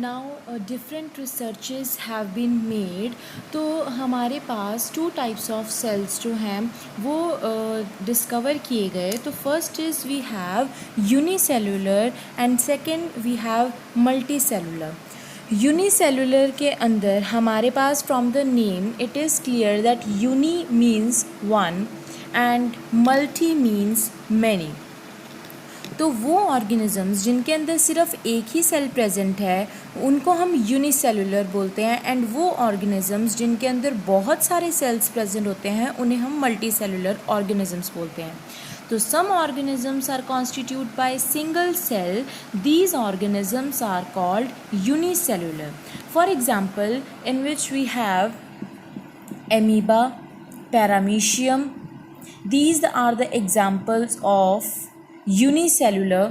Now different researches have been made. तो हमारे पास टू टाइप्स ऑफ सेल्स जो हैं वो डिस्कवर किए गए। तो first is we have unicellular and second we have multicellular. Unicellular के अंदर हमारे पास from the name it is clear that uni means one and multi means many. तो वो ऑर्गेनिजम्स जिनके अंदर सिर्फ एक ही सेल प्रेजेंट है उनको हम यूनिसेलुलर बोलते हैं, एंड वो ऑर्गेनिजम्स जिनके अंदर बहुत सारे सेल्स प्रेजेंट होते हैं उन्हें हम मल्टीसेलुलर ऑर्गेनिजम्स बोलते हैं। तो some organisms are constitute by single cell, these organisms are called unicellular. For example in which we have amoeba, paramecium, these are the examples of unicellular.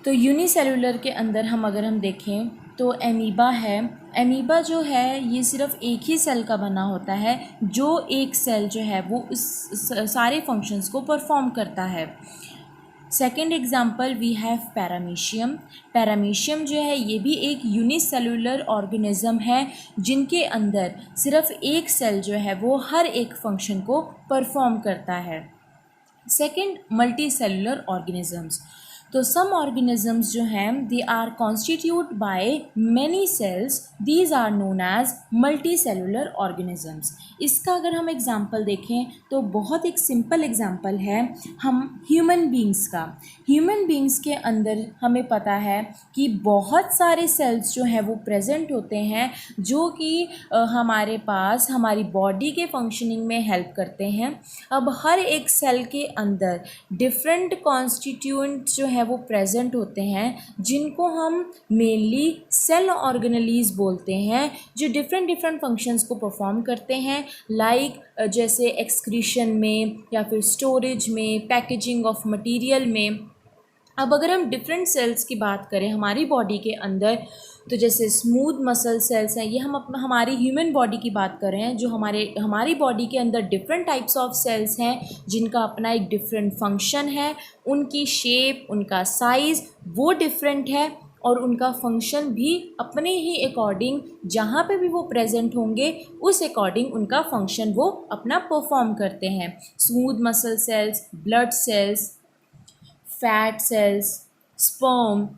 तो यूनिसेलुलर के अंदर अगर हम देखें तो एमीबा है। एमीबा जो है ये सिर्फ एक ही सेल का बना होता है, जो एक सेल जो है वो उस सारे फंक्शंस को परफॉर्म करता है। Second example we have paramecium. Paramecium जो है ये भी एक यूनिसेलुलर ऑर्गेनिज्म है जिनके अंदर सिर्फ एक सेल जो है वो हर एक फंक्शन को परफॉर्म करता है। Second multicellular organisms. तो सम ऑर्गेनिजम्स जो हैं they are constitute by many cells, these are known as multicellular organisms. इसका अगर हम एग्जांपल देखें तो बहुत एक सिंपल एग्जांपल है हम ह्यूमन बींग्स का। ह्यूमन बींग्स के अंदर हमें पता है कि बहुत सारे सेल्स जो हैं वो प्रेजेंट होते हैं जो कि हमारे पास हमारी बॉडी के फंक्शनिंग में हेल्प करते हैं। अब हर एक सेल के अंदर डिफरेंट कॉन्स्टिट्यूएंट्स जो है वो प्रेजेंट होते हैं जिनको हम मेनली सेल ऑर्गेनेलीज बोलते हैं, जो डिफरेंट फंक्शंस को परफॉर्म करते हैं, लाइक जैसे एक्सक्रीशन में या फिर स्टोरेज में, पैकेजिंग ऑफ मटेरियल में। अब अगर हम डिफरेंट सेल्स की बात करें हमारी बॉडी के अंदर, तो जैसे स्मूथ मसल सेल्स हैं, ये हम हमारी ह्यूमन बॉडी की बात कर रहे हैं, जो हमारी बॉडी के अंदर डिफरेंट टाइप्स ऑफ सेल्स हैं जिनका अपना एक डिफरेंट फंक्शन है, उनकी शेप, उनका साइज़ वो डिफरेंट है और उनका फंक्शन भी अपने ही अकॉर्डिंग जहाँ पे भी वो प्रेजेंट होंगे उस अकॉर्डिंग उनका फंक्शन वो अपना परफॉर्म करते हैं। Smooth muscle cells, blood cells, fat cells, sperm,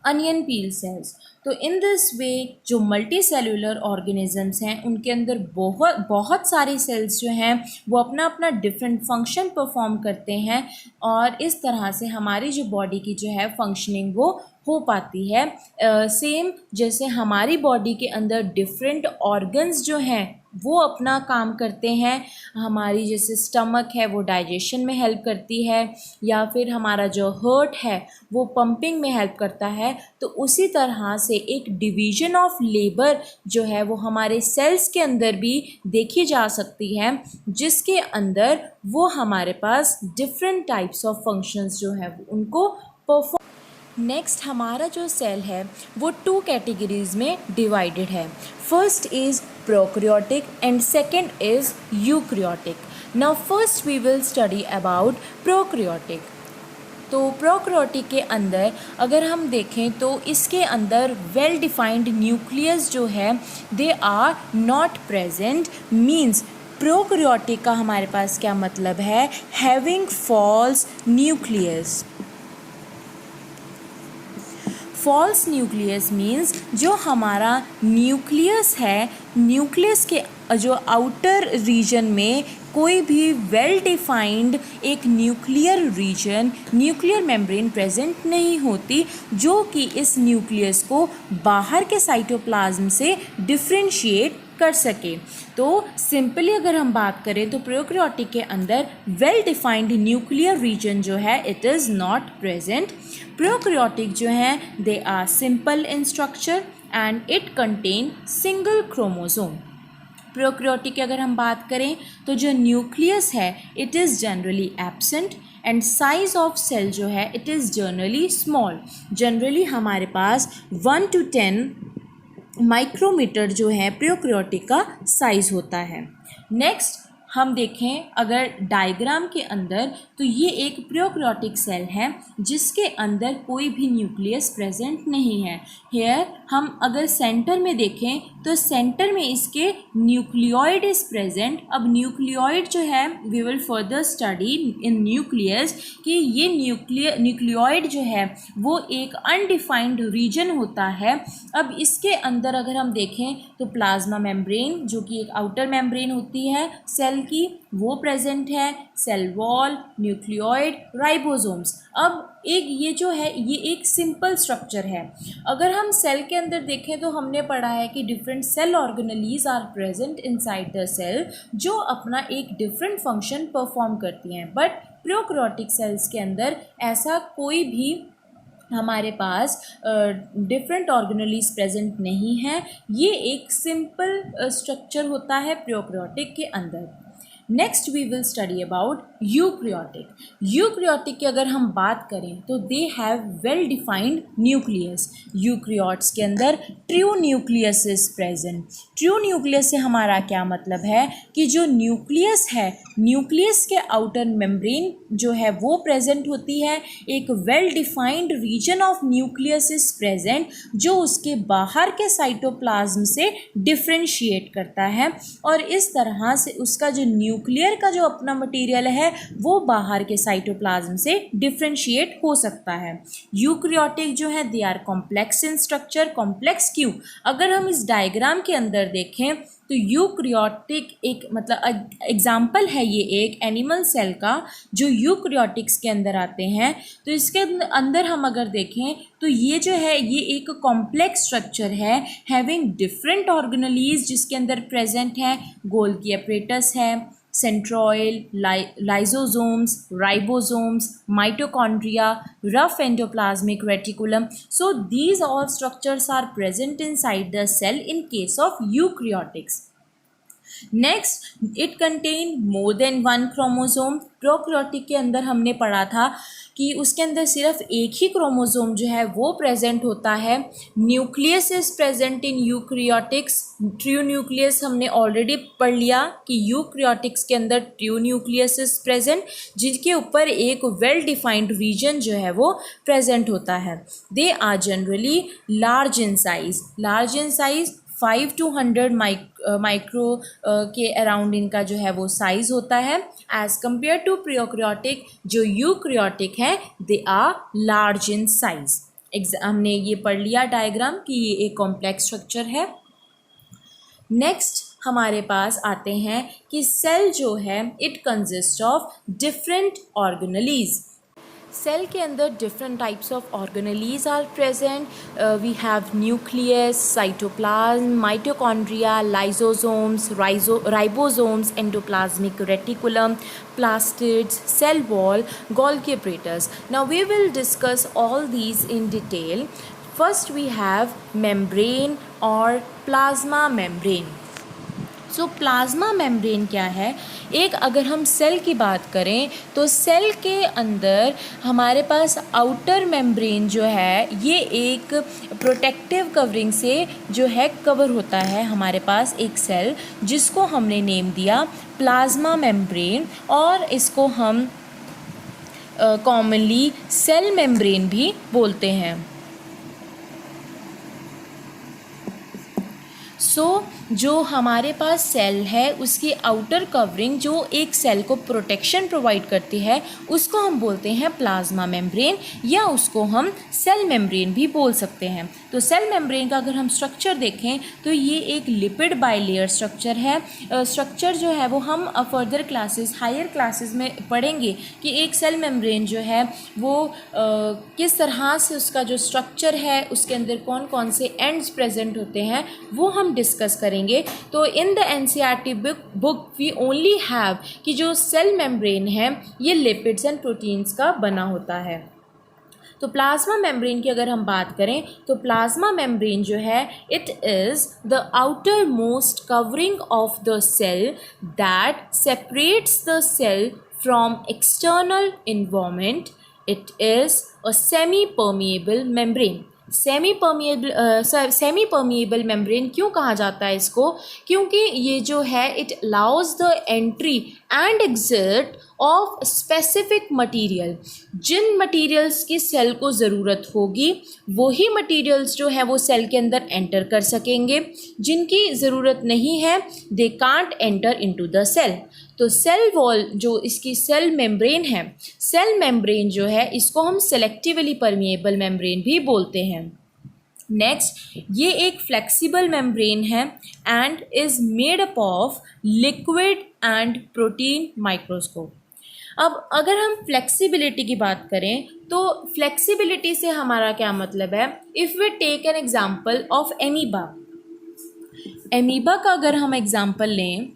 onion peel cells. तो इन दिस वे जो मल्टी सेलुलर ऑर्गेनिजम्स हैं उनके अंदर बहुत सारे सेल्स जो हैं वो अपना अपना डिफरेंट फंक्शन परफॉर्म करते हैं, और इस तरह से हमारी जो बॉडी की जो है फंक्शनिंग वो हो पाती है। सेम जैसे हमारी बॉडी के अंदर डिफरेंट ऑर्गन्स जो हैं वो अपना काम करते हैं। हमारी जैसे स्टमक है वो डाइजेशन में हेल्प करती है, या फिर हमारा जो हार्ट है वो पंपिंग में हेल्प करता है। तो उसी तरह से एक डिवीज़न ऑफ लेबर जो है वो हमारे सेल्स के अंदर भी देखी जा सकती है, जिसके अंदर वो हमारे पास डिफरेंट टाइप्स ऑफ फंक्शंस जो है उनको परफॉर्म। नेक्स्ट हमारा जो सेल है वो टू कैटेगरीज में डिवाइडेड है। First is prokaryotic and second is eukaryotic. Now first we will study about prokaryotic. तो प्रोकैरियोटिक के अंदर अगर हम देखें तो इसके अंदर वेल डिफाइंड न्यूक्लियस जो है they are not present. Means prokaryotic का हमारे पास क्या मतलब है, having false nucleus. False nucleus means जो हमारा न्यूक्लियस है, न्यूक्लियस के जो आउटर रीजन में कोई भी वेल डिफाइंड एक nuclear region, nuclear membrane present नहीं होती, जो कि इस न्यूक्लियस को बाहर के साइटोप्लाज्म से डिफ्रेंशिएट कर सके। तो सिंपली अगर हम बात करें तो प्रोकैरियोटिक के अंदर वेल डिफाइंड न्यूक्लियर रीजन जो है it is not present. Prokaryotic जो है they are simple in structure and it contain single chromosome. Prokaryotic की अगर हम बात करें तो जो न्यूक्लियस है it is generally absent and size of cell जो है it is generally small. Generally हमारे पास 1 to 10 माइक्रोमीटर जो है प्रोकैरियोटिक का साइज़ होता है। नेक्स्ट हम देखें अगर डायग्राम के अंदर, तो ये एक प्रोकैरियोटिक सेल है जिसके अंदर कोई भी न्यूक्लियस प्रेजेंट नहीं है। हेयर हम अगर सेंटर में देखें तो सेंटर में इसके न्यूक्लियोइड इज प्रेजेंट। अब न्यूक्लियोइड जो है we will further study in nucleus कि ये न्यूक्लियोइड जो है वो एक अनडिफाइंड रीजन होता है। अब इसके अंदर अगर हम देखें तो प्लाज्मा मेम्ब्रेन जो कि एक आउटर मेम्ब्रेन होती है सेल की, वो प्रेजेंट है, सेल वॉल, न्यूक्लियोइड, राइबोसोम्स। अब एक ये जो है ये एक सिंपल स्ट्रक्चर है। अगर हम सेल के अंदर देखें तो हमने पढ़ा है कि different cell organelles are present inside the cell जो अपना एक डिफरेंट फंक्शन परफॉर्म करती हैं। बट प्रोकैरियोटिक सेल्स के अंदर ऐसा कोई भी हमारे पास डिफरेंट ऑर्गेनेलीज प्रेजेंट नहीं है। ये एक सिंपल स्ट्रक्चर होता है प्रोकैरियोटिक के अंदर। Next we will study about eukaryotic. Eukaryotic की अगर हम बात करें तो they have well defined nucleus. Eukaryotes के अंदर true nucleus is present. True nucleus से हमारा क्या मतलब है कि जो न्यूक्लियस है, न्यूक्लियस के आउटर मेम्ब्रेन जो है वो प्रेजेंट होती है। एक well defined region of nucleus is present जो उसके बाहर के साइटोप्लाज्म से डिफ्रेंशिएट करता है, और इस तरह से उसका जो न्यूक्लियर का जो अपना मटेरियल है वो बाहर के साइटोप्लाज्म से डिफ्रेंशिएट हो सकता है। यूकैरियोटिक जो है they are complex in structure. Complex क्यों? अगर हम इस डायग्राम के अंदर देखें तो यूकैरियोटिक एक मतलब एग्जाम्पल है ये एक एनिमल सेल का जो यूकैरियोटिक्स के अंदर आते हैं। तो इसके अंदर हम अगर देखें तो ये जो है ये एक कॉम्प्लेक्स स्ट्रक्चर है हैविंग डिफरेंट ऑर्गेनेलीज जिसके अंदर प्रेजेंट है। गोल्गी अपरेटस है, centriole, lysosomes, ribosomes, mitochondria, rough endoplasmic reticulum. So these all structures are present inside the cell in case of eukaryotics. Next, it contain more than one chromosome. Prokaryotic के अंदर हमने पढ़ा था कि उसके अंदर सिर्फ एक ही क्रोमोसोम जो है वो प्रेजेंट होता है। Nucleus is present in eukaryotics. True nucleus हमने ऑलरेडी पढ़ लिया कि यूकैरियोटिक्स के अंदर ट्रू न्यूक्लियस इज प्रेजेंट जिनके ऊपर एक वेल डिफाइंड रीजन जो है वो प्रेजेंट होता है। They are generally large in size 5 to 100 micro के अराउंड इनका जो है वो साइज़ होता है। एज़ कम्पेयर टू प्रोकैरियोटिक जो यूकैरियोटिक है they are large in size. हमने ये पढ़ लिया डायग्राम कि ये एक कॉम्प्लेक्स स्ट्रक्चर है। नेक्स्ट हमारे पास आते हैं कि सेल जो है it consist of different organelles. Cell के अंदर different types of organelles are present. We have nucleus, cytoplasm, mitochondria, lysosomes, ribosomes, endoplasmic reticulum, plastids, cell wall, Golgi apparatus. Now we will discuss all these in detail. First we have membrane or plasma membrane. So plasma membrane क्या है? एक अगर हम cell की बात करें तो cell के अंदर हमारे पास आउटर मेम्ब्रेन जो है ये एक प्रोटेक्टिव कवरिंग से जो है कवर होता है हमारे पास एक सेल जिसको हमने नेम दिया प्लाज्मा मेम्ब्रेन, और इसको हम कॉमनली सेल मेम्ब्रेन भी बोलते हैं। जो हमारे पास सेल है उसकी आउटर कवरिंग जो एक सेल को प्रोटेक्शन प्रोवाइड करती है उसको हम बोलते हैं प्लाज्मा मेम्ब्रेन, या उसको हम सेल मेम्ब्रेन भी बोल सकते हैं। तो सेल मेम्ब्रेन का अगर हम स्ट्रक्चर देखें तो ये एक लिपिड बाइलेयर स्ट्रक्चर है। स्ट्रक्चर जो है वो हम फर्दर क्लासेस हायर क्लासेस में पढ़ेंगे कि एक सेल मेम्ब्रेन जो है वो किस तरह से उसका जो स्ट्रक्चर है उसके अंदर कौन कौन से एंड्स प्रेजेंट होते हैं वो हम डिस्कस करेंगे। तो in the NCERT book we only have कि जो सेल मेम्ब्रेन है ये लिपिड्स एंड प्रोटीन्स का बना होता है। तो प्लाज्मा मेम्ब्रेन की अगर हम बात करें तो प्लाज्मा मेम्ब्रेन जो है it is the outer most covering of the cell that separates the cell from external environment. It is a semi permeable membrane. Semi permeable membrane क्यों कहा जाता है इसको? क्योंकि ये जो है it allows the entry and exit of specific material. जिन मटेरियल्स की सेल को ज़रूरत होगी वही मटेरियल्स जो है वो सेल के अंदर एंटर कर सकेंगे, जिनकी ज़रूरत नहीं है they can't enter into the cell. तो सेल वॉल जो इसकी सेल मेम्ब्रेन है, सेल मेम्ब्रेन जो है इसको हम सेलेक्टिवली परमिएबल मेम्ब्रेन भी बोलते हैं। नेक्स्ट, ये एक फ्लेक्सिबल मेम्ब्रेन है and is made up of liquid and protein microscope. अब अगर हम फ्लेक्सिबिलिटी की बात करें तो फ्लेक्सिबिलिटी से हमारा क्या मतलब है? If we take an example of amoeba, amoeba का अगर हम एग्जांपल लें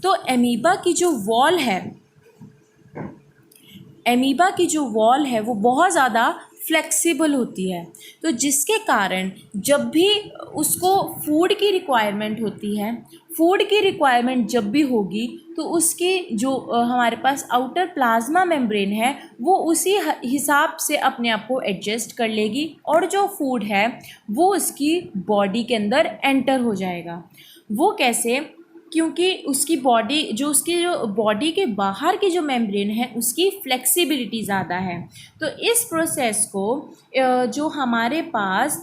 तो एमीबा की जो वॉल है, एमीबा की जो वॉल है वो बहुत ज़्यादा फ्लेक्सिबल होती है। तो जिसके कारण जब भी उसको फूड की रिक्वायरमेंट होती है, फूड की रिक्वायरमेंट जब भी होगी तो उसकी जो हमारे पास आउटर प्लाज्मा मेम्ब्रेन है वो उसी हिसाब से अपने आप को एडजस्ट कर लेगी और जो फूड है वो उसकी बॉडी के अंदर एंटर हो जाएगा। वो कैसे? क्योंकि उसकी बॉडी के बाहर की जो मेम्ब्रेन है उसकी फ्लेक्सिबिलिटी ज़्यादा है। तो इस प्रोसेस को जो हमारे पास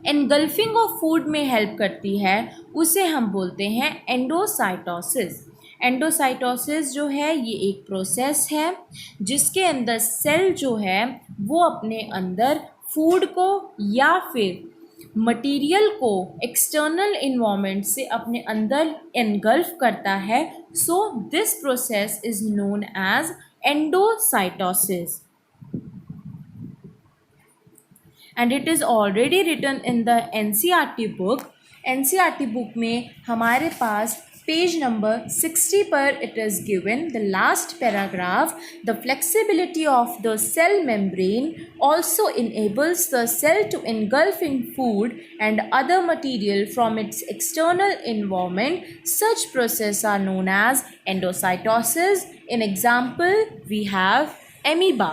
एनगल्फिंग ऑफ फूड में हेल्प करती है उसे हम बोलते हैं एंडोसाइटोसिस। एंडोसाइटोसिस जो है ये एक प्रोसेस है जिसके अंदर सेल जो है वो अपने अंदर फूड को या फिर मटेरियल को एक्सटर्नल इन्वायरमेंट से अपने अंदर एनगल्फ करता है। So this process is known as endocytosis and it is already written in the NCERT book. NCERT book में हमारे पास पेज नंबर 60 पर it is given the last paragraph, the flexibility of the cell membrane also enables the cell to engulf in food and other material from its external environment. Such processes are known as endocytosis. In example we have amoeba.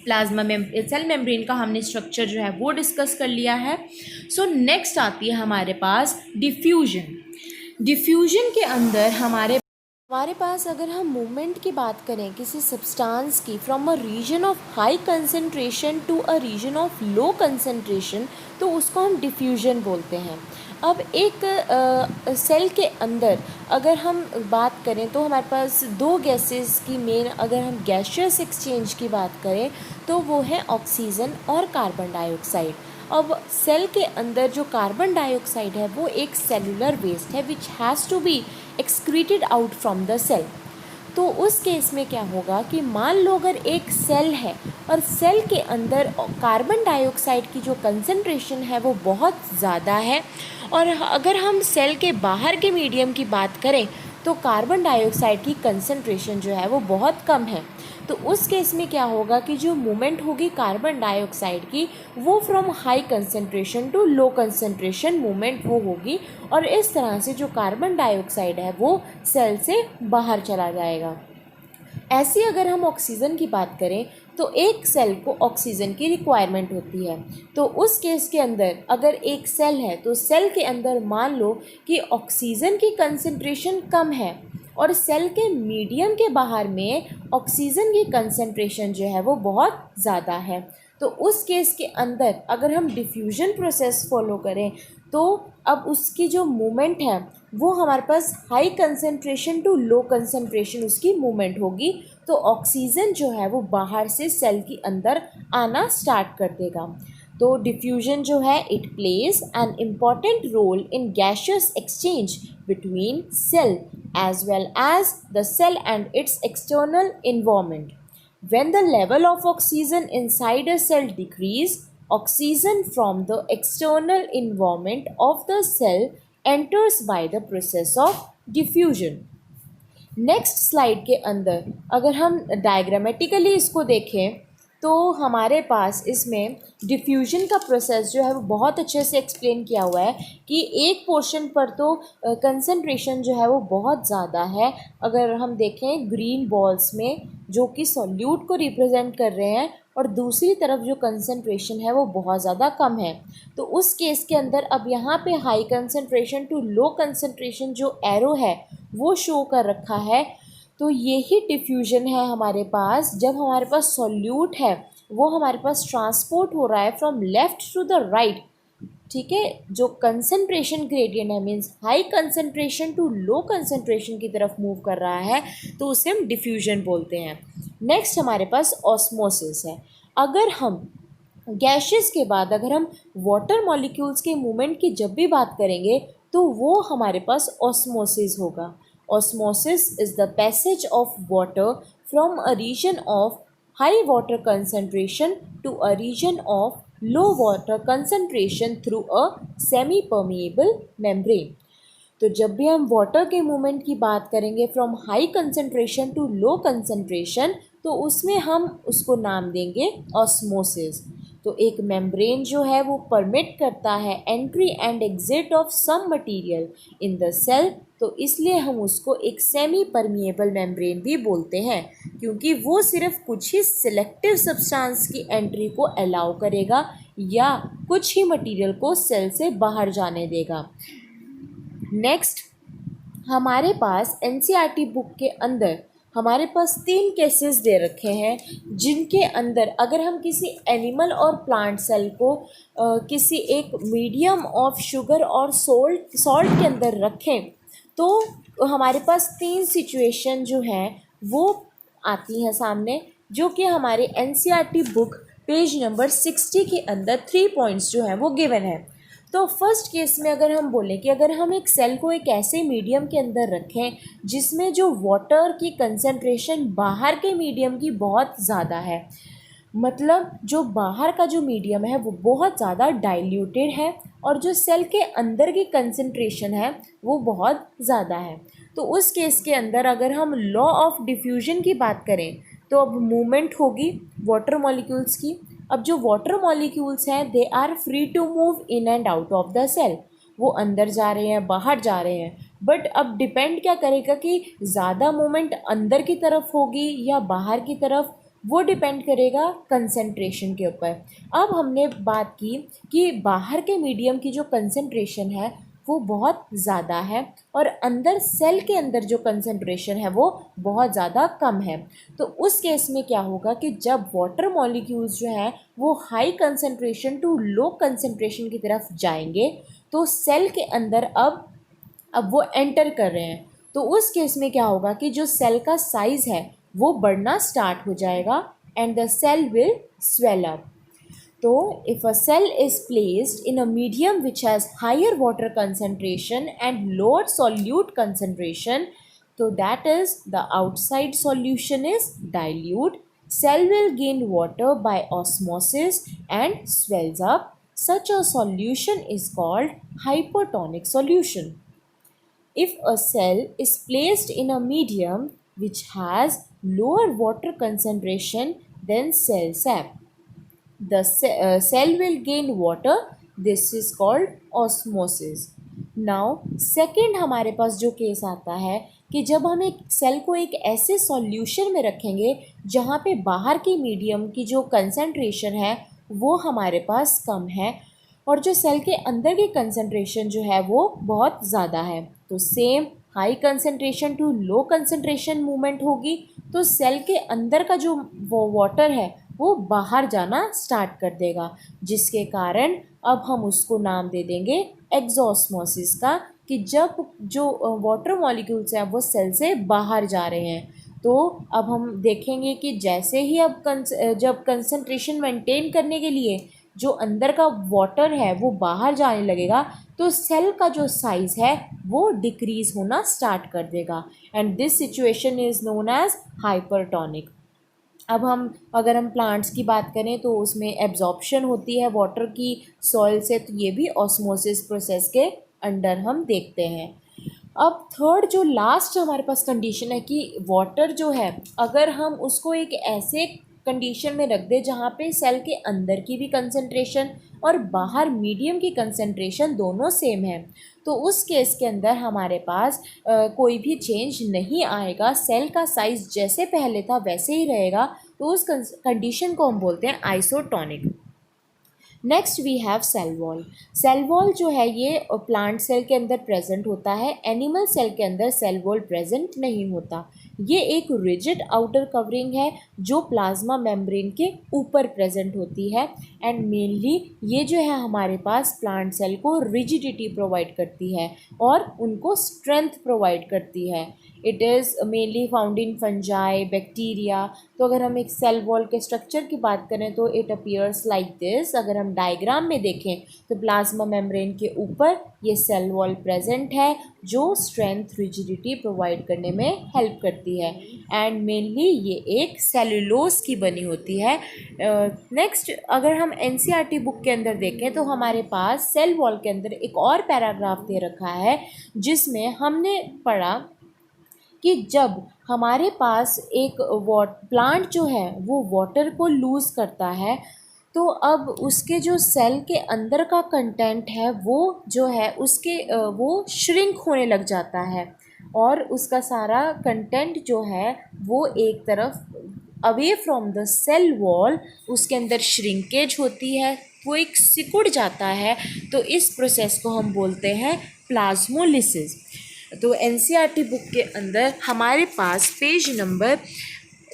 Plasma cell membrane का हमने structure जो है वो discuss कर लिया है। So next आती है हमारे पास डिफ्यूजन। डिफ्यूजन के अंदर हमारे पास अगर हम मूवमेंट की बात करें किसी सब्सटेंस की from a region of high concentration to a region of low concentration तो उसको हम डिफ्यूजन बोलते हैं। अब एक सेल के अंदर अगर हम बात करें तो हमारे पास दो गैसेस की मेन, अगर हम गैसियस एक्सचेंज की बात करें तो वो है ऑक्सीजन और कार्बन डाइऑक्साइड। अब सेल के अंदर जो कार्बन डाइऑक्साइड है वो एक सेलुलर वेस्ट है which has to be excreted out from the cell. तो उस केस में क्या होगा कि मान लो अगर एक सेल है और सेल के अंदर कार्बन डाइऑक्साइड की जो कंसंट्रेशन है वो बहुत ज़्यादा है और अगर हम सेल के बाहर के मीडियम की बात करें तो कार्बन डाइऑक्साइड की कंसंट्रेशन जो है वो बहुत कम है। तो उस केस में क्या होगा कि जो मूवमेंट होगी कार्बन डाइऑक्साइड की वो from high concentration to low concentration movement वो होगी और इस तरह से जो कार्बन डाइऑक्साइड है वो सेल से बाहर चला जाएगा। ऐसी अगर हम ऑक्सीजन की बात करें तो एक सेल को ऑक्सीजन की रिक्वायरमेंट होती है। तो उस केस के अंदर अगर एक सेल है तो सेल के अंदर मान लो कि ऑक्सीजन की कंसंट्रेशन कम है और सेल के मीडियम के बाहर में ऑक्सीजन की कंसंट्रेशन जो है वो बहुत ज़्यादा है। तो उस केस के अंदर अगर हम डिफ्यूजन प्रोसेस फॉलो करें तो अब उसकी जो मूवमेंट है वो हमारे पास high concentration to low concentration उसकी मूवमेंट होगी। तो ऑक्सीजन जो है वो बाहर से सेल के अंदर आना स्टार्ट कर देगा। तो डिफ्यूजन जो है it plays an important role in gaseous exchange between cell as well as the cell and its external environment. When the level of oxygen inside a cell decrease, oxygen from the external environment of the cell enters by the process of diffusion. Next slide के अंदर अगर हम diagrammatically इसको देखें तो हमारे पास इसमें diffusion का प्रोसेस जो है वो बहुत अच्छे से एक्सप्लेन किया हुआ है कि एक पोर्शन पर तो कंसंट्रेशन जो है वो बहुत ज़्यादा है। अगर हम देखें ग्रीन बॉल्स में जो कि सॉल्यूट को रिप्रेजेंट कर रहे हैं, और दूसरी तरफ जो कंसंट्रेशन है वो बहुत ज़्यादा कम है। तो उस केस के अंदर अब यहाँ पे high concentration to low concentration जो एरो है वो शो कर रखा है। तो यही डिफ्यूजन है हमारे पास, जब हमारे पास सॉल्यूट है वो हमारे पास ट्रांसपोर्ट हो रहा है from left to the right. ठीक है, जो कंसंट्रेशन ग्रेडियंट है means high concentration to low concentration की तरफ मूव कर रहा है, तो उसे हम डिफ्यूजन बोलते हैं। नेक्स्ट हमारे पास ऑस्मोसिस है। अगर हम गैसेस के बाद अगर हम वाटर मॉलिक्यूल्स के मूवमेंट की जब भी बात करेंगे तो वो हमारे पास ऑस्मोसिस होगा। Osmosis is the passage of water from a region of high water concentration to a region of low water concentration through a semi permeable membrane. तो जब भी हम वाटर के मूवमेंट की बात करेंगे from high concentration to low concentration, तो उसमें हम उसको नाम देंगे ऑस्मोसिस। तो एक मेम्ब्रेन जो है वो परमिट करता है entry and exit of some material in the cell, तो इसलिए हम उसको एक सेमी परमिएबल मेम्ब्रेन भी बोलते हैं, क्योंकि वो सिर्फ कुछ ही सिलेक्टिव सब्सटेंस की एंट्री को अलाउ करेगा या कुछ ही मटेरियल को सेल से बाहर जाने देगा। नेक्स्ट हमारे पास एनसीईआरटी बुक के अंदर हमारे पास 3 केसेस दे रखे हैं, जिनके अंदर अगर हम किसी एनिमल और प्लांट सेल को किसी एक मीडियम ऑफ शुगर और सॉल्ट के अंदर रखें तो हमारे पास 3 सिचुएशन जो हैं वो आती हैं सामने, जो कि हमारे एनसीईआरटी बुक पेज नंबर 60 के अंदर 3 पॉइंट्स जो हैं वो गिवन है। तो फर्स्ट केस में अगर हम बोलें कि अगर हम एक सेल को एक ऐसे मीडियम के अंदर रखें जिसमें जो वाटर की कंसंट्रेशन बाहर के मीडियम की बहुत ज़्यादा है, मतलब जो बाहर का जो मीडियम है वो बहुत ज़्यादा डाइल्यूटेड है और जो सेल के अंदर की कंसंट्रेशन है वो बहुत ज़्यादा है, तो उस केस के अंदर अगर हम लॉ ऑफ डिफ्यूजन की बात करें तो अब मूवमेंट होगी वाटर मॉलिक्यूल्स की। अब जो वाटर मॉलिक्यूल्स हैं they are free to move in and out of the cell, वो अंदर जा रहे हैं बाहर जा रहे हैं, बट अब डिपेंड क्या करेगा कि ज़्यादा मूवमेंट अंदर की तरफ होगी या बाहर की तरफ, वो डिपेंड करेगा कंसंट्रेशन के ऊपर। अब हमने बात की कि बाहर के मीडियम की जो कंसंट्रेशन है वो बहुत ज़्यादा है और अंदर सेल के अंदर जो कंसंट्रेशन है वो बहुत ज़्यादा कम है। तो उस केस में क्या होगा कि जब वाटर मॉलिक्यूल्स जो हैं वो high concentration to low concentration की तरफ जाएंगे तो सेल के अंदर अब वो एंटर कर रहे हैं, तो उस केस में क्या होगा कि जो सेल का साइज़ है वो बढ़ना स्टार्ट हो जाएगा and the cell will swell up. तो if a cell is placed in a medium which has higher water concentration and lower solute concentration, so that is the outside solution is dilute, cell will gain water by osmosis and swells up. Such a solution is called hypertonic solution. If a cell is placed in a medium which has lower water concentration than cell sap, the cell will gain water. This is called osmosis. Now second हमारे पास जो case आता है कि जब हम एक cell को एक ऐसे सॉल्यूशन में रखेंगे जहाँ पे बाहर की मीडियम की जो कंसंट्रेशन है वो हमारे पास कम है और जो सेल के अंदर की कंसंट्रेशन जो है वो बहुत ज़्यादा है, तो same high concentration to low concentration movement होगी, तो सेल के अंदर का जो वो वाटर है वो बाहर जाना स्टार्ट कर देगा, जिसके कारण अब हम उसको नाम दे देंगे एक्सोस्मोसिस का, कि जब जो वाटर मॉलिक्यूल्स हैं वो सेल से बाहर जा रहे हैं। तो अब हम देखेंगे कि जैसे ही अब जब कंसंट्रेशन मेंटेन करने के लिए जो अंदर का वाटर है वो बाहर जाने लगेगा तो सेल का जो साइज़ है वो डिक्रीज़ होना स्टार्ट कर देगा and this situation is known as hypertonic. अब अगर हम प्लांट्स की बात करें तो उसमें एब्जॉर्प्शन होती है वाटर की सॉइल से, तो ये भी ऑस्मोसिस प्रोसेस के अंडर हम देखते हैं। अब थर्ड जो लास्ट हमारे पास कंडीशन है कि वाटर जो है अगर हम उसको एक ऐसे कंडीशन में रख दे जहाँ पे सेल के अंदर की भी कंसंट्रेशन और बाहर मीडियम की कंसंट्रेशन दोनों सेम है, तो उस केस के अंदर हमारे पास कोई भी चेंज नहीं आएगा, सेल का साइज जैसे पहले था वैसे ही रहेगा, तो उस कंडीशन को हम बोलते हैं isotonic. Next we have cell wall. Cell wall जो है ये प्लांट सेल के अंदर प्रेजेंट होता है, एनिमल सेल के अंदर सेल वॉल प्रेजेंट नहीं होता। ये एक रिजिड आउटर कवरिंग है जो प्लाज्मा मेम्ब्रेन के ऊपर प्रेजेंट होती है, एंड मेनली ये जो है हमारे पास प्लांट सेल को रिजिडिटी प्रोवाइड करती है और उनको स्ट्रेंथ प्रोवाइड करती है। It is mainly found in fungi, bacteria. तो अगर हम एक सेल वॉल के स्ट्रक्चर की बात करें तो इट अपीयर्स लाइक दिस। अगर हम डायग्राम में देखें तो प्लाज्मा मेम्ब्रेन के ऊपर ये सेल वॉल प्रेजेंट है जो स्ट्रेंथ रिजिडिटी प्रोवाइड करने में हेल्प करती है, एंड मेनली ये एक सेलुलोज की बनी होती है। नेक्स्ट अगर हम एनसीईआरटी बुक के अंदर देखें तो हमारे पास सेल वॉल के अंदर एक और पैराग्राफ दे रखा है जिसमें हमने पढ़ा कि जब हमारे पास एक प्लांट जो है वो वाटर को लूज़ करता है, तो अब उसके जो सेल के अंदर का कंटेंट है वो जो है उसके वो श्रिंक होने लग जाता है और उसका सारा कंटेंट जो है वो एक तरफ away from the cell wall उसके अंदर श्रिंकेज होती है, वो एक सिकुड़ जाता है। तो इस प्रोसेस को हम बोलते हैं प्लाज्मोलिसिस। तो एनसीईआरटी बुक के अंदर हमारे पास पेज नंबर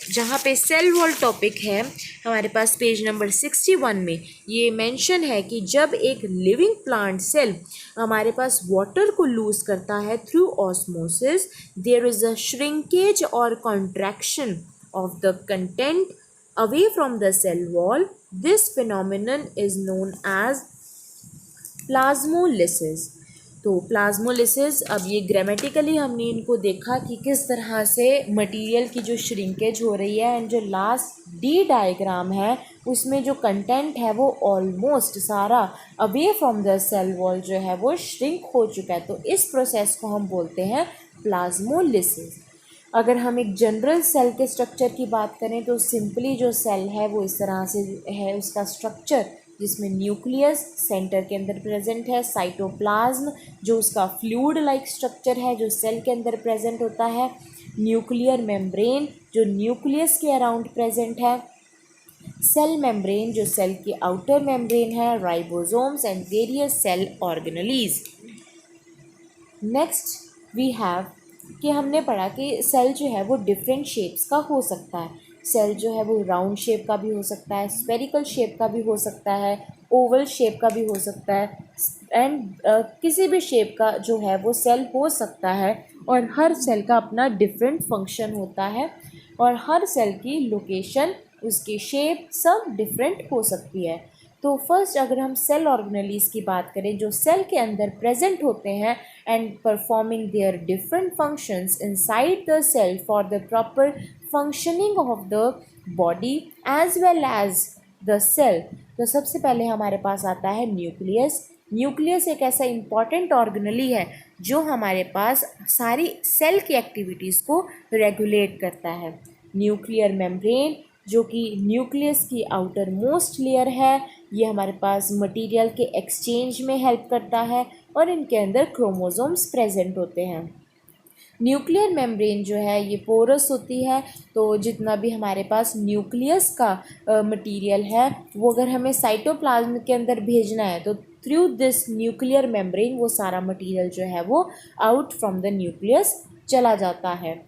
जहाँ पे सेल वॉल टॉपिक है हमारे पास पेज नंबर 61 में ये मेंशन है कि जब एक लिविंग प्लांट सेल हमारे पास वाटर को लूज करता है through osmosis, there is a shrinkage और contraction of the content away from the cell wall. This phenomenon is known as plasmolysis. तो प्लाज्मोलिसिस, अब ये ग्रामेटिकली हमने इनको देखा कि किस तरह से मटेरियल की जो श्रिंकेज हो रही है, एंड जो लास्ट डी डायग्राम है उसमें जो कंटेंट है वो ऑलमोस्ट सारा away from the cell wall जो है वो श्रिंक हो चुका है। तो इस प्रोसेस को हम बोलते हैं प्लाज्मोलिसिस। अगर हम एक जनरल सेल के स्ट्रक्चर की बात करें तो सिंपली जो सेल है वो इस तरह से है उसका स्ट्रक्चर, जिसमें न्यूक्लियस सेंटर के अंदर प्रेजेंट है, साइटोप्लाज्म जो उसका फ्लूइड लाइक स्ट्रक्चर है जो सेल के अंदर प्रेजेंट होता है, न्यूक्लियर मेम्ब्रेन जो न्यूक्लियस के अराउंड प्रेजेंट है, सेल मेम्ब्रेन जो सेल की आउटर मेम्ब्रेन है, ribosomes and various cell organelles. Next we have कि हमने पढ़ा कि सेल जो है वो डिफरेंट शेप्स का हो सकता है। सेल जो है वो राउंड शेप का भी हो सकता है, स्फेरिकल शेप का भी हो सकता है, ओवल शेप का भी हो सकता है, एंड किसी भी शेप का जो है वो सेल हो सकता है, और हर सेल का अपना डिफरेंट फंक्शन होता है और हर सेल की लोकेशन, उसकी शेप सब डिफरेंट हो सकती है। तो फर्स्ट अगर हम सेल ऑर्गेनेलीज की बात करें जो सेल के अंदर प्रेजेंट होते हैं and performing their different functions inside the cell for the proper functioning of the body as well as the cell. तो सबसे पहले हमारे पास आता है न्यूक्लियस। न्यूक्लियस एक ऐसा इम्पॉर्टेंट ऑर्गेनेली है जो हमारे पास सारी सेल की एक्टिविटीज़ को रेगुलेट करता है। न्यूक्लियर मेम्ब्रेन जो कि न्यूक्लियस की आउटर मोस्ट लेयर है, ये हमारे पास मटेरियल के एक्सचेंज में हेल्प करता है और इनके अंदर क्रोमोसोम्स प्रेजेंट होते हैं। न्यूक्लियर मेम्ब्रेन जो है ये पोरस होती है, तो जितना भी हमारे पास न्यूक्लियस का मटेरियल है वो अगर हमें साइटोप्लाज्म के अंदर भेजना है तो थ्रू दिस न्यूक्लियर मेम्ब्रेन वो सारा मटेरियल जो है वो आउट फ्रॉम द न्यूक्लियस चला जाता है।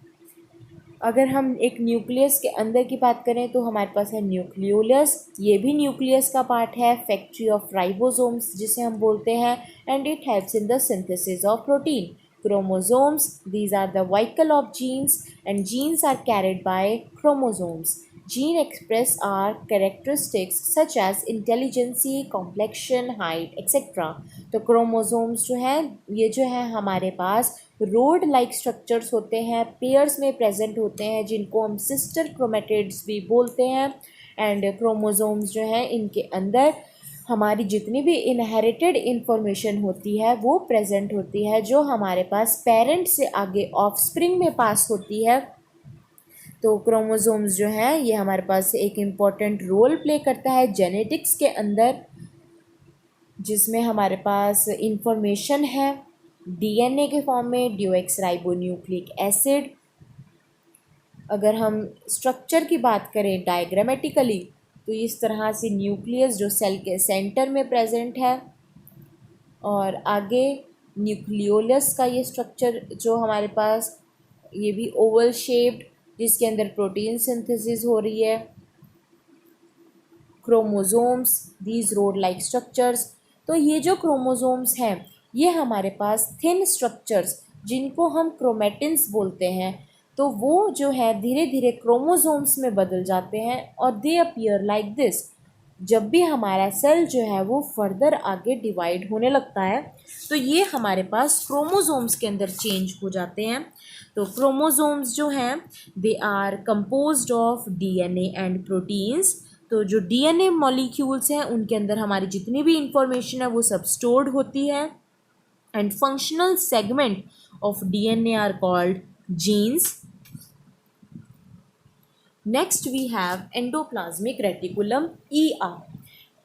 अगर हम एक न्यूक्लियस के अंदर की बात करें तो हमारे पास है न्यूक्लियोलस, ये भी न्यूक्लियस का पार्ट है, फैक्ट्री ऑफ राइबोसोम्स जिसे हम बोलते हैं, and it helps in the synthesis of protein. Chromosomes, these are the vehicle of genes and genes are carried by chromosomes. Gene express our characteristics such as intelligence, complexion, height, etc. तो chromosomes जो हैं ये जो है हमारे पास road like structures होते हैं, pairs में प्रेजेंट होते हैं जिनको हम सिस्टर क्रोमेटिड्स भी बोलते हैं। एंड क्रोमोसोम्स जो हैं इनके अंदर हमारी जितनी भी इनहेरिटेड इन्फॉर्मेशन होती है वो प्रेजेंट होती है जो हमारे पास पेरेंट से आगे ऑफस्प्रिंग में पास होती है। तो क्रोमोसोम्स जो हैं ये हमारे पास एक इम्पॉर्टेंट रोल प्ले करता है जेनेटिक्स के अंदर, जिसमें हमारे पास इंफॉर्मेशन है डीएनए के फॉर्म में, डीओक्सराइबोन्यूक्लिक एसिड। अगर हम स्ट्रक्चर की बात करें डायग्रामेटिकली, तो इस तरह से न्यूक्लियस जो सेल के सेंटर में प्रेजेंट है, और आगे न्यूक्लियोलस का ये स्ट्रक्चर जो हमारे पास, ये भी ओवल शेप्ड, जिसके अंदर प्रोटीन सिंथेसिस हो रही है। Chromosomes, these road like structures. तो ये जो क्रोमोसोम्स हैं ये हमारे पास थिन स्ट्रक्चर्स, जिनको हम क्रोमेटिन्स बोलते हैं, तो वो जो है धीरे धीरे क्रोमोसोम्स में बदल जाते हैं और दे अपीयर लाइक दिस। जब भी हमारा सेल जो है वो फर्दर आगे डिवाइड होने लगता है, तो ये हमारे पास क्रोमोसोम्स के अंदर चेंज हो जाते हैं। तो क्रोमोसोम्स जो हैं they are composed of DNA and proteins. तो जो डीएनए मॉलिक्यूल्स हैं उनके अंदर हमारी जितनी भी इंफॉर्मेशन है वो सब स्टोर्ड होती है, and functional segment of DNA are called genes. Next we have endoplasmic reticulum ER।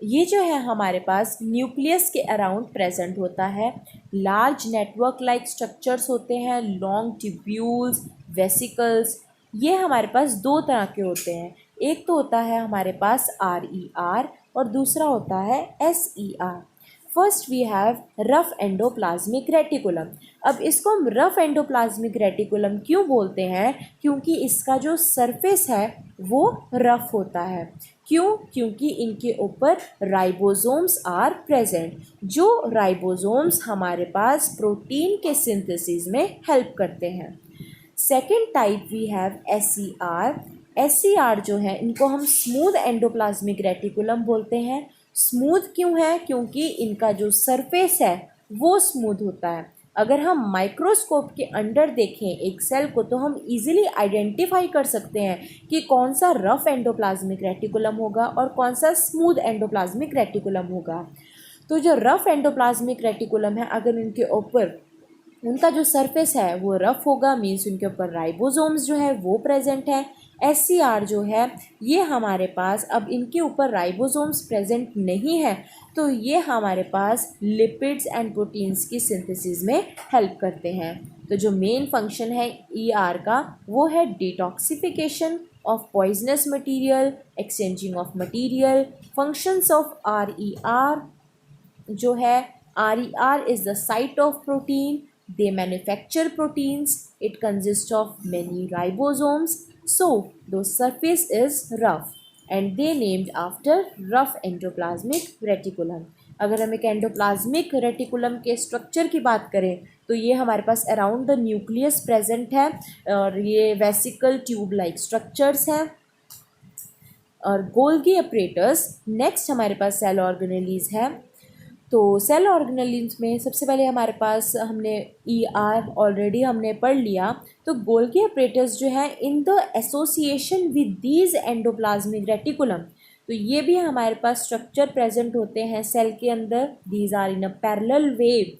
ये जो है हमारे पास न्यूक्लियस के अराउंड प्रेजेंट होता है। लार्ज नेटवर्क लाइक स्ट्रक्चर्स होते हैं, लॉन्ग ट्यूब्यूल्स, वेसिकल्स। ये हमारे पास दो तरह के होते हैं, एक तो होता है हमारे पास RER और दूसरा होता है SER। First we have rough endoplasmic reticulum. अब इसको हम रफ एंडोप्लाज्मिक रेटिकुलम क्यों बोलते हैं? क्योंकि इसका जो सरफेस है वो रफ होता है। क्यों? क्योंकि इनके ऊपर राइबोसोम्स आर प्रेजेंट, जो राइबोसोम्स हमारे पास प्रोटीन के सिंथेसिस में हेल्प करते हैं। Second type we have SER। SER जो है इनको हम स्मूथ एंडोप्लाज्मिक रेटिकुलम बोलते हैं। स्मूथ क्यों है? क्योंकि इनका जो सरफेस है वो स्मूथ होता है। अगर हम माइक्रोस्कोप के अंडर देखें एक सेल को, तो हम इजीली आइडेंटिफाई कर सकते हैं कि कौन सा रफ एंडोप्लाज्मिक रेटिकुलम होगा और कौन सा स्मूथ एंडोप्लाज्मिक रेटिकुलम होगा। तो जो रफ एंडोप्लाज्मिक रेटिकुलम है, अगर उनके ऊपर उनका जो सरफेस है वो रफ होगा, मीन्स उनके ऊपर राइबोसोम्स जो है वो प्रेजेंट है। SCR जो है ये हमारे पास, अब इनके ऊपर राइबोसोम्स प्रेजेंट नहीं है, तो ये हमारे पास लिपिड्स एंड प्रोटीन्स की सिंथेसिस में हेल्प करते हैं। तो जो मेन फंक्शन है ER का वो है detoxification of poisonous material, exchanging of material. Functions of RER जो है, RER is the site of protein. They manufacture proteins. It consists of many ribosomes. So the surface is rough and they named after rough endoplasmic reticulum. अगर हम एक endoplasmic reticulum के structure की बात करें, तो ये हमारे पास अराउंड द न्यूक्लियस प्रेजेंट है, और ये वेसिकल ट्यूब लाइक स्ट्रक्चर्स हैं और गोल्गी अपरेटस। नेक्स्ट हमारे पास सेल ऑर्गेनेलीज है। तो सेल ऑर्गेनेल्स में सबसे पहले हमारे पास, हमने ER ऑलरेडी हमने पढ़ लिया, तो गोल्गी अपरेटस जो है in the association with these endoplasmic reticulum, तो ये भी हमारे पास स्ट्रक्चर प्रेजेंट होते हैं सेल के अंदर। These are in a parallel wave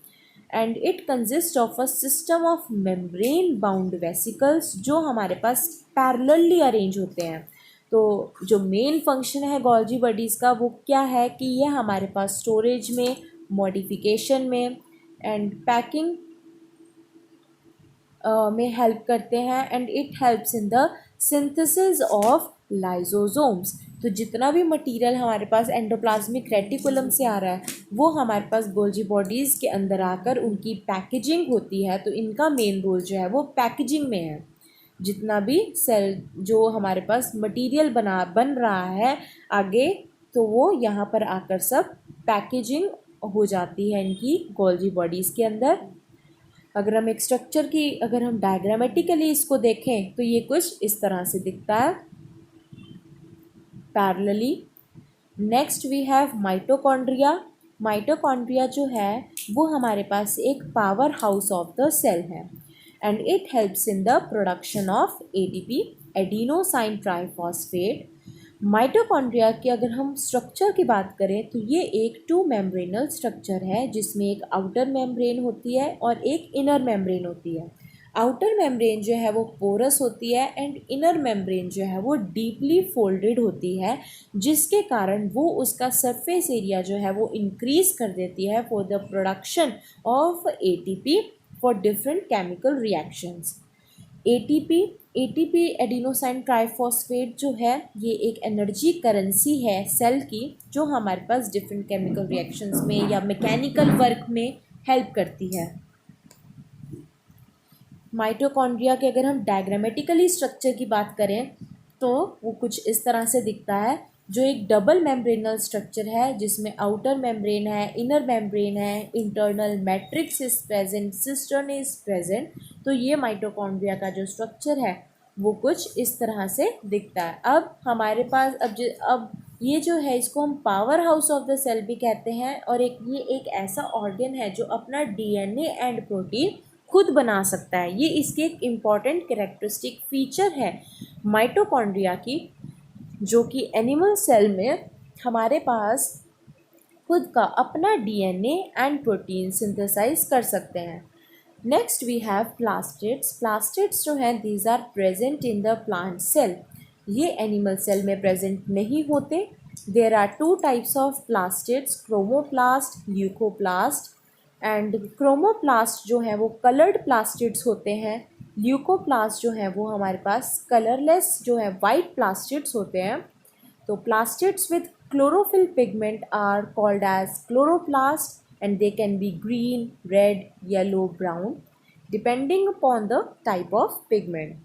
and it consist of a system of membrane bound vesicles, जो हमारे पास पैरेलली अरेंज होते हैं। तो जो मेन फंक्शन है गोल्गी बॉडीज़ का वो क्या है कि ये हमारे पास स्टोरेज में, मॉडिफिकेशन में एंड पैकिंग में हेल्प करते हैं, and it helps in the synthesis of lysosomes. तो जितना भी मटेरियल हमारे पास एंडोप्लाज्मिक रेटिकुलम से आ रहा है वो हमारे पास गोल्गी बॉडीज़ के अंदर आकर उनकी पैकेजिंग होती है। तो इनका मेन रोल जो है वो पैकेजिंग में है। जितना भी सेल जो हमारे पास मटेरियल बन रहा है आगे, तो वो यहाँ पर आकर सब पैकेजिंग हो जाती है इनकी गोल्गी बॉडीज़ के अंदर। अगर हम एक स्ट्रक्चर की, अगर हम डायग्रामेटिकली इसको देखें तो ये कुछ इस तरह से दिखता है parallelly. Next we have mitochondria. Mitochondria जो है वो हमारे पास एक power house of the cell है, and it helps in the production of ATP, adenosine triphosphate. Mitochondria की अगर हम स्ट्रक्चर की बात करें तो ये एक टू मेम्ब्रेनल स्ट्रक्चर है, जिसमें एक आउटर मेम्ब्रेन होती है और एक इनर मेम्ब्रेन होती है। आउटर मेम्ब्रेन जो है वो पोरस होती है एंड इनर मेम्ब्रेन जो है वो डीपली फोल्डेड होती है, जिसके कारण वो उसका सरफेस एरिया जो है वो इंक्रीज कर देती है for the production of ATP for different chemical reactions. ATP ATP adenosine triphosphate जो है ये एक एनर्जी करेंसी है सेल की, जो हमारे पास डिफरेंट केमिकल रिएक्शंस में या मैकेनिकल वर्क में हेल्प करती है। माइटोकॉन्ड्रिया के अगर हम डायग्रामेटिकली स्ट्रक्चर की बात करें तो वो कुछ इस तरह से दिखता है, जो एक डबल मेम्ब्रेनल स्ट्रक्चर है जिसमें आउटर मेम्ब्रेन है, इनर मेम्ब्रेन है, internal matrix is present, cistern is present. तो ये माइटोकॉन्ड्रिया का जो स्ट्रक्चर है वो कुछ इस तरह से दिखता है। अब हमारे पास अब ये जो है इसको हम power house of the cell भी कहते हैं, और ये एक ऐसा ऑर्गन है जो अपना डीएनए एंड प्रोटीन खुद बना सकता है। ये इसकी एक इम्पॉर्टेंट कैरेक्टरिस्टिक फीचर है माइटोकॉन्ड्रिया की, जो कि एनिमल सेल में हमारे पास खुद का अपना डीएनए एंड प्रोटीन सिंथेसाइज कर सकते हैं। Next we have plastids. Plastids जो हैं these are present in the plant cell. ये एनिमल सेल में प्रेजेंट नहीं होते। There are two types of plastids, chromoplast, leucoplast. And chromoplast जो है वो कलर्ड प्लास्टिड्स होते हैं, ल्यूकोप्लास्ट जो है वो हमारे पास कलरलेस जो है वाइट प्लास्टिड्स होते हैं। तो plastids with chlorophyll pigment are called as chloroplast, and they can be green, red, yellow, brown depending upon the type of pigment.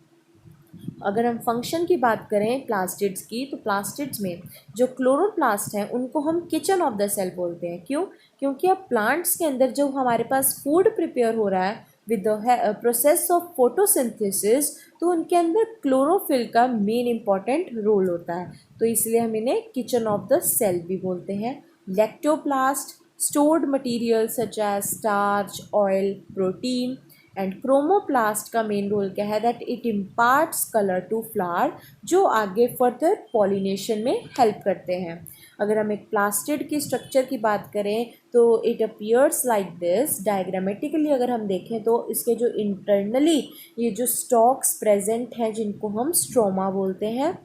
अगर हम फंक्शन की बात करें प्लास्टिड्स की, तो प्लास्टिड्स में जो क्लोरोप्लास्ट हैं उनको हम किचन ऑफ द सेल बोलते हैं। क्यों? क्योंकि अब प्लांट्स के अंदर जो हमारे पास फूड प्रिपेयर हो रहा है with the process of photosynthesis, तो उनके अंदर क्लोरोफिल का मेन इंपॉर्टेंट रोल होता है, तो इसलिए हम इन्हें किचन ऑफ द सेल भी बोलते हैं। Leucoplast stored material such as starch, oil, protein. And chromoplast का मेन रोल क्या है, that it imparts colour to flower, जो आगे फर्दर पॉलिनेशन में हेल्प करते हैं। अगर हम एक प्लास्टिड की स्ट्रक्चर की बात करें तो it appears like this. Diagrammatically अगर हम देखें तो इसके जो इंटरनली ये जो स्टॉक्स प्रेजेंट हैं जिनको हम स्ट्रोमा बोलते हैं।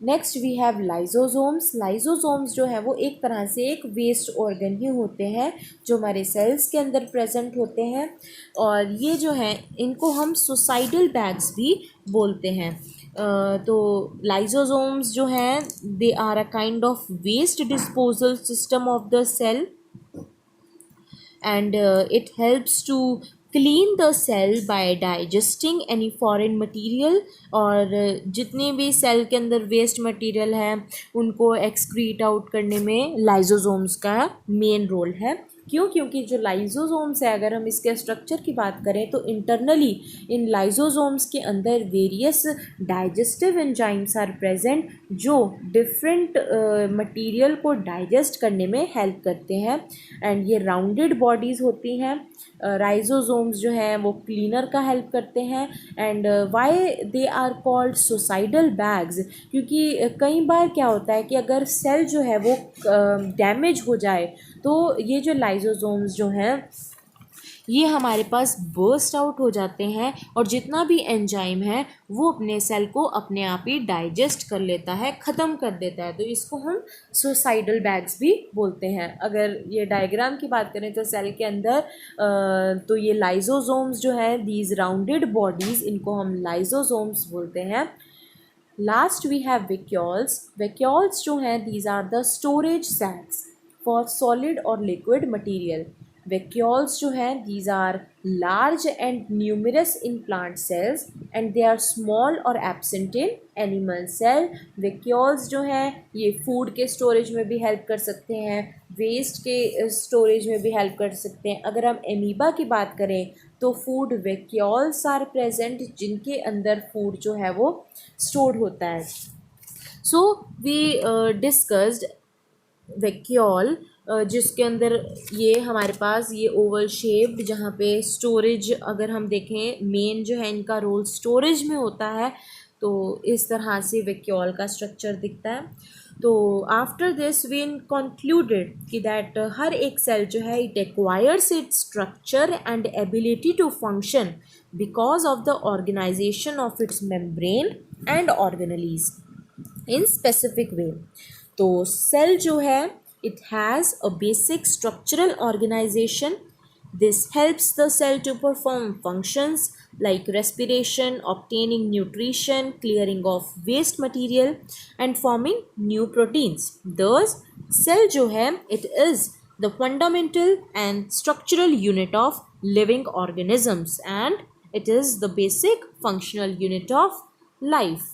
Next we have lysosomes. Lysosomes जो है वो एक तरह से एक वेस्ट ऑर्गन ही होते हैं जो हमारे सेल्स के अंदर प्रेजेंट होते हैं, और ये जो हैं इनको हम सुसाइडल बैग्स भी बोलते हैं। तो लाइजोसोम्स जो हैं they are a kind of waste disposal system of the cell, and it helps to clean the cell by digesting any foreign material, और जितने भी सेल के अंदर वेस्ट मटेरियल है उनको एक्सक्रीट आउट करने में लाइजोसोम्स का मेन रोल है। क्यों? क्योंकि जो लाइजोसोम्स है, अगर हम इसके स्ट्रक्चर की बात करें तो इंटरनली इन लाइजोसोम्स के अंदर various digestive enzymes are present जो डिफरेंट मटेरियल को डाइजेस्ट करने में हेल्प करते हैं, एंड ये राउंडेड बॉडीज़ होती हैं। राइजोसोम्स जो हैं वो क्लीनर का हेल्प करते हैं। And why they are called suicidal bags, क्योंकि कई बार क्या होता है कि अगर सेल जो है वो डैमेज हो जाए तो ये जो लाइजोसोम्स जो हैं ये हमारे पास बर्स्ट आउट हो जाते हैं, और जितना भी एंजाइम है वो अपने सेल को अपने आप ही डाइजेस्ट कर लेता है, ख़त्म कर देता है, तो इसको हम सुसाइडल बैग्स भी बोलते हैं। अगर ये डायग्राम की बात करें तो सेल के अंदर तो ये लाइजोसोम्स जो है दीज राउंडेड बॉडीज़, इनको हम लाइजोसोम्स बोलते हैं। Last we have vacuoles. Vacuoles जो हैं these are the storage sacs for solid और लिक्विड मटेरियल। वैक्यूल्स जो हैं these are large and numerous in plant cells and they are small और absent in animal cell. Vacuoles जो हैं ये food के स्टोरेज में भी हेल्प कर सकते हैं, वेस्ट के स्टोरेज में भी हेल्प कर सकते हैं। अगर हम एमीबा की बात करें तो फूड वैक्यूल्स आर प्रेजेंट जिनके अंदर फूड जो है वो स्टोर होता है। सो वी डिस्कस्ड वैक्यूल, जिसके अंदर ये हमारे पास ये ओवल शेप्ड, जहाँ पे स्टोरेज अगर हम देखें मेन जो है इनका रोल स्टोरेज में होता है, तो इस तरह से वैक्यूल का स्ट्रक्चर दिखता है। तो आफ्टर दिस वी कंक्लूडेड कि दैट हर एक सेल जो है it acquires its structure and ability to function because of the organisation of its membrane and organelles in specific way. तो सेल जो है it has a basic structural organisation. This helps the cell to perform functions like respiration, obtaining nutrition, clearing of waste material, and forming new proteins. Thus, cell जो है it is the fundamental and structural unit of living organisms and it is the basic functional unit of life.